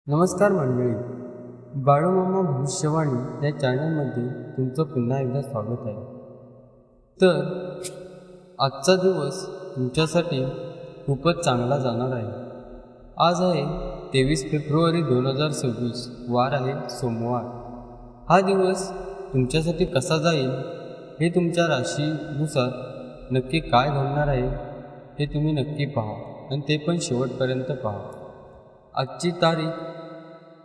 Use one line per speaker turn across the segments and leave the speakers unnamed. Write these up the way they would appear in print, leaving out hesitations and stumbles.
नमस्कार मंडळी, बाळूमामा भविष्यवाणी या चॅनलमध्ये तुमचं पुन्हा एकदा स्वागत आहे. तर आजचा दिवस तुमच्यासाठी खूपच चांगला जाणार आहे. आज आहे 23 फेब्रुवारी 2026, वार आहे सोमवार. हा दिवस तुमच्यासाठी कसा जाईल हे तुमच्या राशीनुसार नक्की काय घडणार आहे हे तुम्ही नक्की पहा आणि ते पण शेवटपर्यंत पहा. आजची तारीख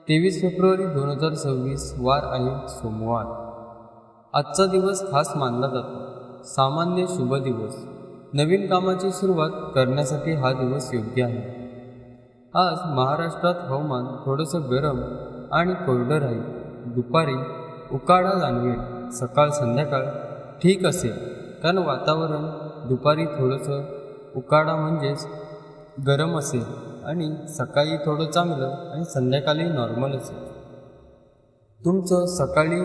23 फेब्रुवारी 2026, वार आहे सोमवार. आजचा दिवस खास मानला जातो. सामान्य शुभ दिवस. नवीन कामाची सुरुवात करण्यासाठी हा दिवस योग्य आहे. आज महाराष्ट्रात हवामान थोडंसं गरम आणि कोरडं राहील. दुपारी उकाडा जाणवेल. सकाळ संध्याकाळ ठीक असेल, कारण वातावरण दुपारी थोडंसं उकाडा म्हणजेच गरम असेल आणि सकाळी थोडं चांगलं आणि संध्याकाळी नॉर्मल असेल. तुमचं सकाळी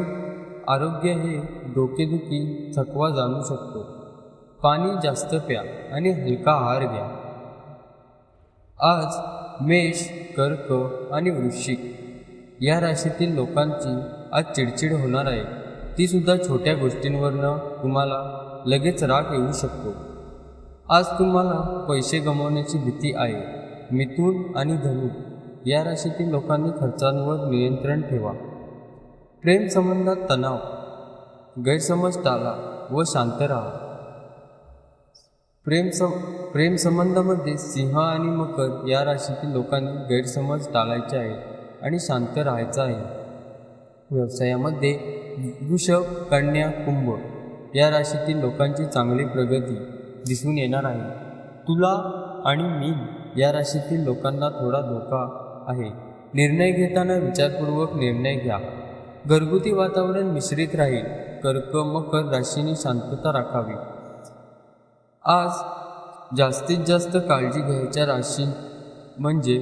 आरोग्य हे डोकेदुखी, थकवा जाणू शकतो. पाणी जास्त प्या आणि हलका आहार घ्या. आज मेष, कर्क आणि वृश्चिक या राशीतील लोकांची आज चिडचिड होणार आहे. ती सुद्धा छोट्या गोष्टींवरनं तुम्हाला लगेच राग येऊ शकतो. आज तुम्हाला पैसे गमावण्याची भीती आहे. मिथुन आणि धनु या राशीतील लोकांनी खर्चांवर नियंत्रण ठेवा. प्रेम संबंधात तणाव, गैरसमज टाळा व शांत राहा. प्रेम संबंधामध्ये सिंह आणि मकर या राशीतील लोकांनी गैरसमज टाळायचे आहेत आणि शांत राहायचं आहे. व्यवसायामध्ये वृषभ, कन्या, कुंभ या राशीतील लोकांची चांगली प्रगती दिसून येणार आहे. तुला आणि मीन या राशीतील लोकांना थोडा धोका आहे. निर्णय घेताना विचारपूर्वक निर्णय घ्या. घरगुती वातावरण मिश्रित राहील. कर्क, मकर राशीने शांतता राखावी. आज जास्तीत जास्त काळजी घ्यायच्या राशी म्हणजे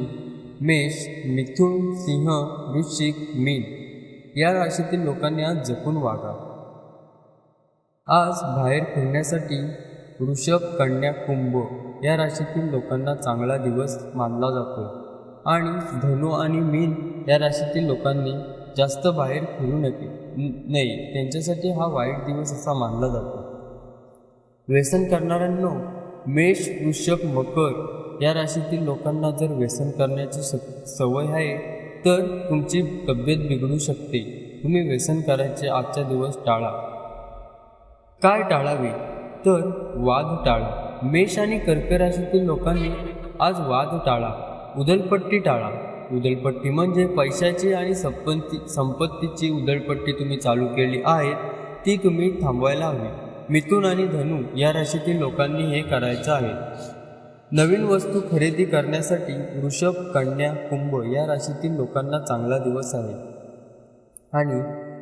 मेष, मिथुन, सिंह, वृश्चिक, मीन या राशीतील लोकांनी आज जपून वागा. आज बाहेर फिरण्यासाठी वृषभ, कन्या, कुंभ या राशीतील लोकांना चांगला दिवस मानला जातो आणि धनु आणि मीन या राशीतील लोकांनी जास्त बाहेर फिरू नाही. त्यांच्यासाठी हा वाईट दिवस असा मानला जातो. व्यसन करणाऱ्यांनो, मेष, वृषभ, मकर या राशीतील लोकांना जर व्यसन करण्याची सवय आहे तर तुमची तब्येत बिघडू शकते. तुम्ही व्यसन करायचे आजचा दिवस टाळा. काय टाळावे तर वाद टाळा. मेष आणि कर्क राशीतील लोकांनी आज वाद टाळा. उधळपट्टी टाळा. उधळपट्टी म्हणजे पैशाची आणि संपत्तीची उधळपट्टी तुम्ही चालू केली आहे ती तुम्ही थांबवायला हवी. मिथुन आणि धनु या राशीतील लोकांनी हे करायचं आहे. नवीन वस्तू खरेदी करण्यासाठी वृषभ, कन्या, कुंभ या राशीतील लोकांना चांगला दिवस आहे. आणि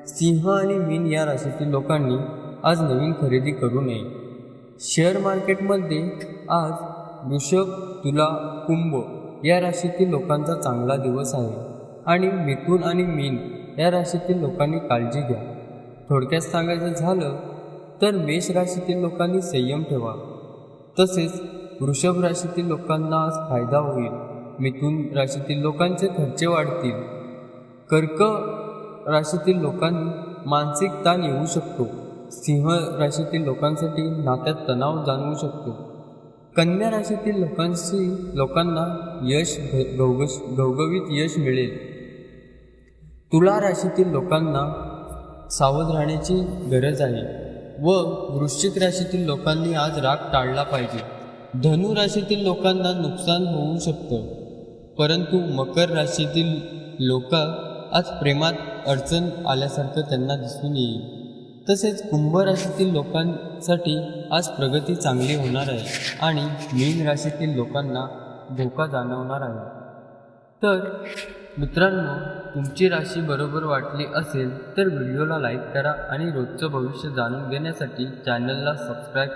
सिंह आणि मीन या राशीतील लोकांनी आज नवीन खरेदी करू नये. शेअर मार्केटमध्ये आज वृषभ, तुला, कुंभ या राशीतील लोकांचा चांगला दिवस आहे आणि मिथुन आणि मीन या राशीतील लोकांनी काळजी घ्या. थोडक्यात सांगायचं झालं तर मेष राशीतील लोकांनी संयम ठेवा. तसेच वृषभ राशीतील लोकांना आज फायदा होईल. मिथुन राशीतील लोकांचे खर्च वाढतील. कर्क राशीतील लोकांनी मानसिक ताण येऊ शकतो. सिंह राशीतील लोकांसाठी नात्यात तणाव जाणवू शकतो. कन्या राशीतील लोकांना घवघवीत यश मिळेल. तुला राशीतील लोकांना सावध राहण्याची गरज आहे व वृश्चिक राशीतील लोकांनी आज राग टाळला पाहिजे. धनु राशीतील लोकांना नुकसान होऊ शकतं, परंतु मकर राशीतील लोक आज प्रेमात अडचण आल्यासारखं त्यांना दिसून येईल. तसेच कुंभ राशीतील लोकांसाठी आज प्रगती चांगली होणार आहे आणि मीन राशीतील लोकांना धोका जाणवणार आहे. तर मित्रांनो, तुमची राशी बरोबर वाटली असेल तर व्हिडिओला लाईक करा आणि रोजचं भविष्य जाणून घेण्यासाठी चॅनलला सबस्क्राईब